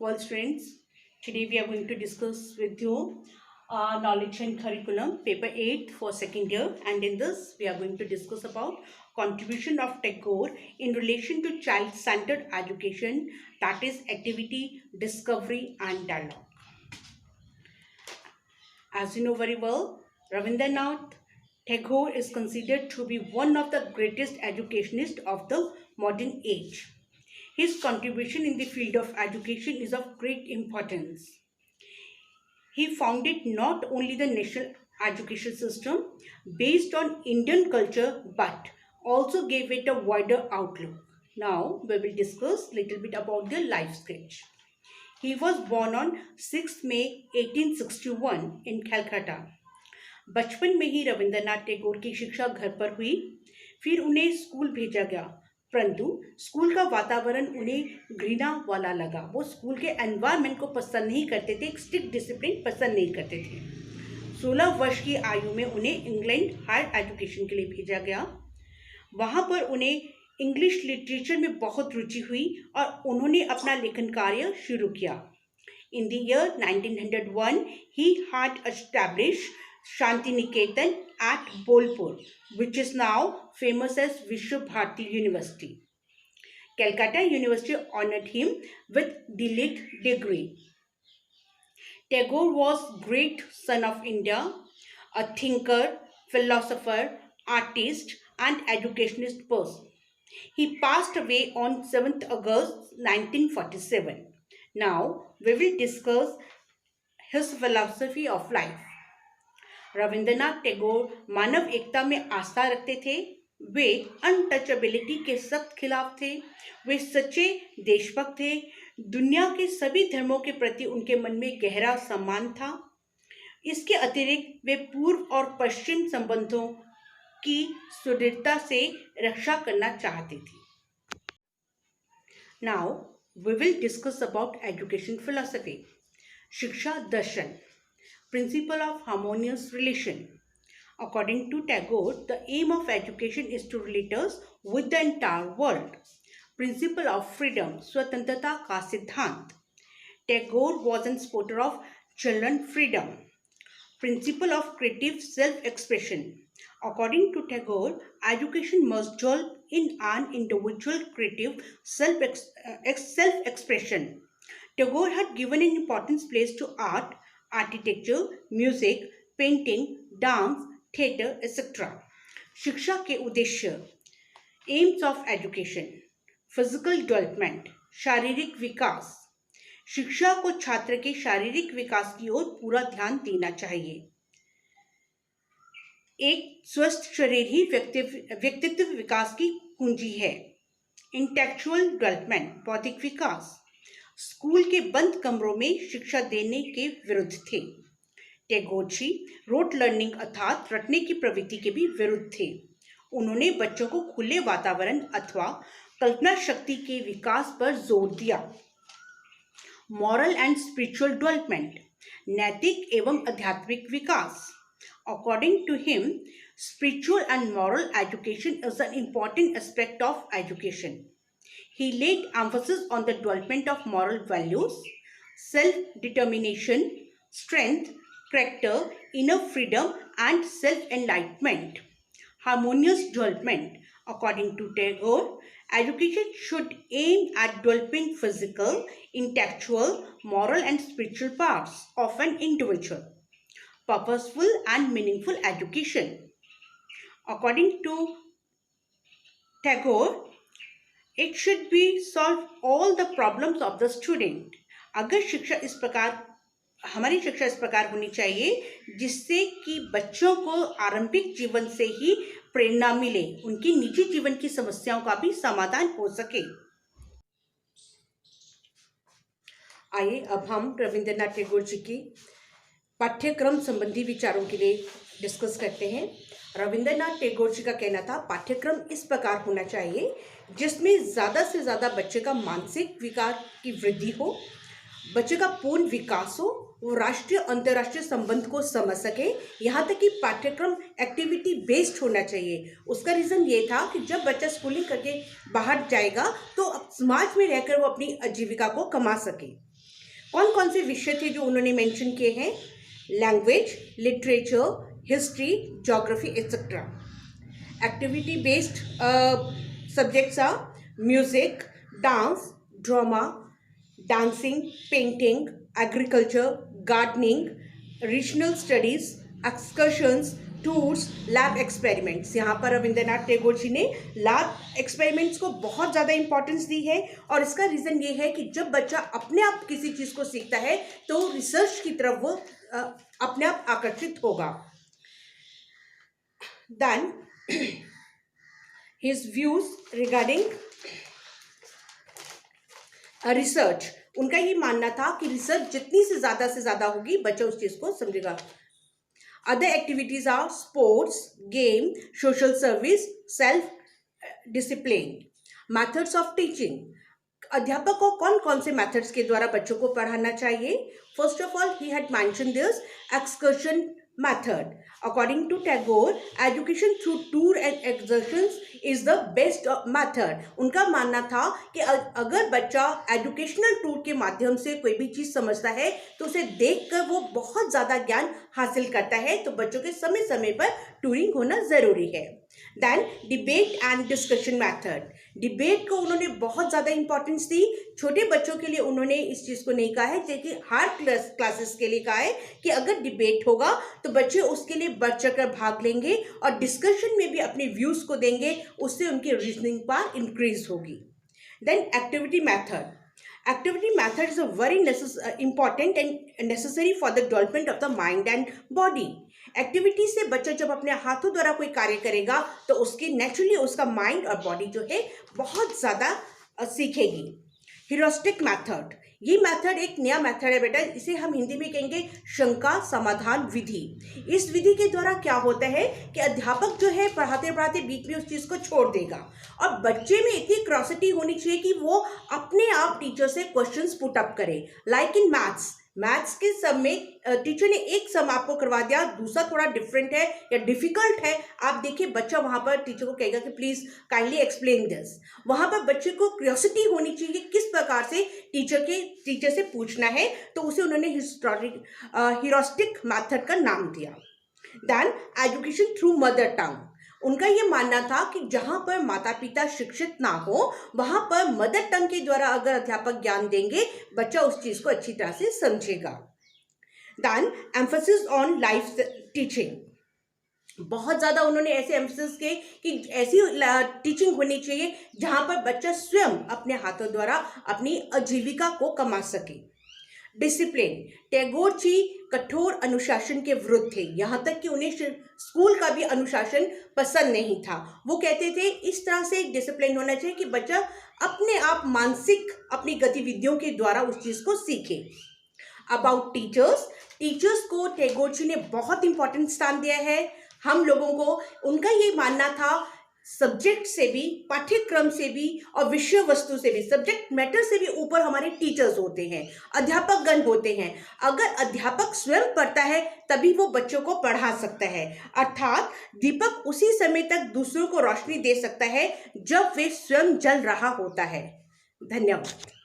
Well, students, today we are going to discuss with you knowledge and curriculum, paper 8 for second year. And in this, we are going to discuss about contribution of Tagore in relation to child-centered education, that is activity, discovery and dialogue. As you know very well, Rabindranath Tagore is considered to be one of the greatest educationists of the modern age. His contribution in the field of education is of great importance. He founded not only the national education system based on Indian culture but also gave it a wider outlook. Now we will discuss little bit about the life sketch. He was born on 6 May 1861 in Calcutta. बचपन में ही रविंद्रनाथ टैगोर की शिक्षा घर पर हुई, फिर उन्हें school भेजा गया, परंतु स्कूल का वातावरण उन्हें घृणा वाला लगा। वो स्कूल के एनवायरनमेंट को पसंद नहीं करते थे, एक स्ट्रिक्ट डिसिप्लिन पसंद नहीं करते थे। 16 वर्ष की आयु में उन्हें इंग्लैंड हायर एजुकेशन के लिए भेजा गया। वहाँ पर उन्हें इंग्लिश लिटरेचर में बहुत रुचि हुई और उन्होंने अपना लेखन कार्य शुरू किया। In the year 1901 he had established Shanti Niketan at Bolpur, which is now famous as Vishwa Bharati University. Calcutta University honored him with D.Litt degree. Tagore was great son of India, a thinker, philosopher, artist and educationist person. He passed away on 7th August 1947. Now we will discuss his philosophy of life. Rabindranath Tagore मानव एकता में आस्था रखते थे। वे untouchability के सख्त खिलाफ थे। वे सच्चे देशभक्त थे। दुनिया के सभी धर्मों के प्रति उनके मन में गहरा सम्मान था। इसके अतिरिक्त वे पूर्व और पश्चिम संबंधों की सुदृढ़ता से रक्षा करना चाहते थे। Now we will discuss about education philosophy. शिक्षा दर्शन, principle of harmonious relation. According to Tagore, the aim of education is to relate us with the entire world. Principle of freedom, स्वतंत्रता का सिद्धांत. Tagore was a supporter of children freedom. Principle of creative self-expression. According to Tagore, education must develop in an individual creative self-expression. Tagore had given an important place to art, architecture, music, painting, dance, theatre, etc. शिक्षा के उद्देश्य, aims of education, physical development, शारीरिक विकास. शिक्षा को छात्र के शारीरिक विकास की ओर पूरा ध्यान देना चाहिए। एक स्वस्थ शरीर ही व्यक्तित्व विकास की कुंजी है। इंटेलेक्चुअल डेवलपमेंट, बौद्धिक विकास. स्कूल के बंद कमरों में शिक्षा देने के विरुद्ध थे। टैगोर जी रोट लर्निंग अर्थात रटने की प्रवृत्ति के भी विरुद्ध थे। उन्होंने बच्चों को खुले वातावरण अथवा कल्पना शक्ति के विकास पर जोर दिया। मॉरल एंड स्पिरिचुअल डेवलपमेंट, नैतिक एवं आध्यात्मिक विकास. According to him, spiritual and moral education is an important aspect of education. He laid emphasis on the development of moral values, self-determination, strength, character, inner freedom, and self-enlightenment. Harmonious development. According to Tagore, education should aim at developing physical, intellectual, moral, and spiritual parts of an individual. Purposeful and meaningful education. According to Tagore, it should be solve all the problems of the student. अगर शिक्षा इस प्रकार, हमारी शिक्षा इस प्रकार होनी चाहिए जिससे कि बच्चों को आरंभिक जीवन से ही प्रेरणा मिले, उनकी निजी जीवन की समस्याओं का भी समाधान हो सके। आइए अब हम रविंद्रनाथ टैगोर जी की पाठ्यक्रम संबंधी विचारों के लिए डिस्कस करते हैं। रविंद्रनाथ टैगोर जी का कहना था पाठ्यक्रम इस प्रकार होना चाहिए जिसमें ज़्यादा से ज़्यादा बच्चे का मानसिक विकास की वृद्धि हो, बच्चे का पूर्ण विकास हो, वो राष्ट्रीय अंतर्राष्ट्रीय संबंध को समझ सके, यहाँ तक कि पाठ्यक्रम एक्टिविटी बेस्ड होना चाहिए। उसका रीज़न ये था कि जब बच्चा स्कूलिंग करके बाहर जाएगा तो समाज में रहकर वो अपनी आजीविका को कमा सके। कौन कौन से विषय थे जो उन्होंने मेंशन किए हैं? Language, literature, history, geography etcetera. Activity based subjects are music, dance, drama, dancing, painting, agriculture, gardening, regional studies, excursions, tours, lab experiments. यहाँ पर रविंद्रनाथ टैगोर जी ने लैब एक्सपेरिमेंट्स को बहुत ज़्यादा इंपॉर्टेंस दी है और इसका रीज़न ये है कि जब बच्चा अपने आप किसी चीज़ को सीखता है तो रिसर्च की तरफ वो अपने आप आकर्षित होगा. Then his views regarding research. उनका ये मानना था कि रिसर्च जितनी से ज़्यादा होगी बच्चा उस चीज़ को समझेगा. Other activities are sports, game, social service, self discipline. Methods of teaching. अध्यापक को कौन कौन से मेथड्स के द्वारा बच्चों को पढ़ाना चाहिए? First of all he had mention this excursion method. According to Tagore, education through tour and excursions is the best method. उनका मानना था कि अगर बच्चा एजुकेशनल टूर के माध्यम से कोई भी चीज़ समझता है तो उसे देखकर वो बहुत ज़्यादा ज्ञान हासिल करता है. तो बच्चों के समय समय पर टूरिंग होना ज़रूरी है. Then debate and discussion method. Debate को उन्होंने बहुत ज़्यादा इंपॉर्टेंस दी. छोटे बच्चों के लिए उन्होंने इस चीज़ को नहीं कहा है, जबकि हर क्लासेस के लिए कहा है कि अगर डिबेट होगा तो बच्चे उसके लिए बढ़ चढ़कर भाग लेंगे और डिस्कशन में भी अपने व्यूज़ को देंगे, उससे उनकी रीजनिंग पावर इंक्रीज होगी. Then activity method. Activity method is a very important and necessary for the development of the mind and body. Activity से बच्चा जब अपने हाथों द्वारा कोई कार्य करेगा तो उसके नेचुरली उसका माइंड और बॉडी जो है बहुत ज़्यादा सीखेगी. Heuristic method. ये मेथड एक नया मेथड है बेटा. इसे हम हिंदी में कहेंगे शंका समाधान विधि. इस विधि के द्वारा क्या होता है कि अध्यापक जो है पढ़ाते पढ़ाते बीच में उस चीज़ को छोड़ देगा और बच्चे में इतनी क्यूरियोसिटी होनी चाहिए कि वो अपने आप टीचर से क्वेश्चंस पुट अप करे. लाइक इन मैथ्स के सम में टीचर ने एक सम आपको करवा दिया, दूसरा थोड़ा डिफरेंट है या डिफिकल्ट है, आप देखिए बच्चा वहाँ पर टीचर को कहेगा कि प्लीज़ काइंडली एक्सप्लेन दिस. वहाँ पर बच्चे को क्यूरियोसिटी होनी चाहिए कि किस प्रकार से टीचर से पूछना है, तो उसे उन्होंने ह्यूरिस्टिक मेथड का नाम दिया. Then education through mother tongue. उनका ये मानना था कि जहाँ पर माता पिता शिक्षित ना हो वहाँ पर मदर टंग के द्वारा अगर अध्यापक ज्ञान देंगे बच्चा उस चीज़ को अच्छी तरह से समझेगा. Then emphasis on life teaching. बहुत ज़्यादा उन्होंने ऐसे एम्फेसिस किए कि ऐसी टीचिंग होनी चाहिए जहाँ पर बच्चा स्वयं अपने हाथों द्वारा अपनी आजीविका को कमा सके. डिसिप्लिन. टैगोर जी कठोर अनुशासन के विरुद्ध थे, यहाँ तक कि उन्हें स्कूल का भी अनुशासन पसंद नहीं था. वो कहते थे इस तरह से डिसिप्लिन होना चाहिए कि बच्चा अपने आप मानसिक अपनी गतिविधियों के द्वारा उस चीज़ को सीखे. अबाउट टीचर्स को टैगोर जी ने बहुत इंपॉर्टेंट स्थान दिया है. हम लोगों को उनका ये मानना था सब्जेक्ट से भी, पाठ्यक्रम से भी और विषय वस्तु से भी, सब्जेक्ट मैटर से भी ऊपर हमारे टीचर्स होते हैं, अध्यापक गण होते हैं. अगर अध्यापक स्वयं पढ़ता है तभी वो बच्चों को पढ़ा सकता है. अर्थात दीपक उसी समय तक दूसरों को रोशनी दे सकता है जब वे स्वयं जल रहा होता है. धन्यवाद.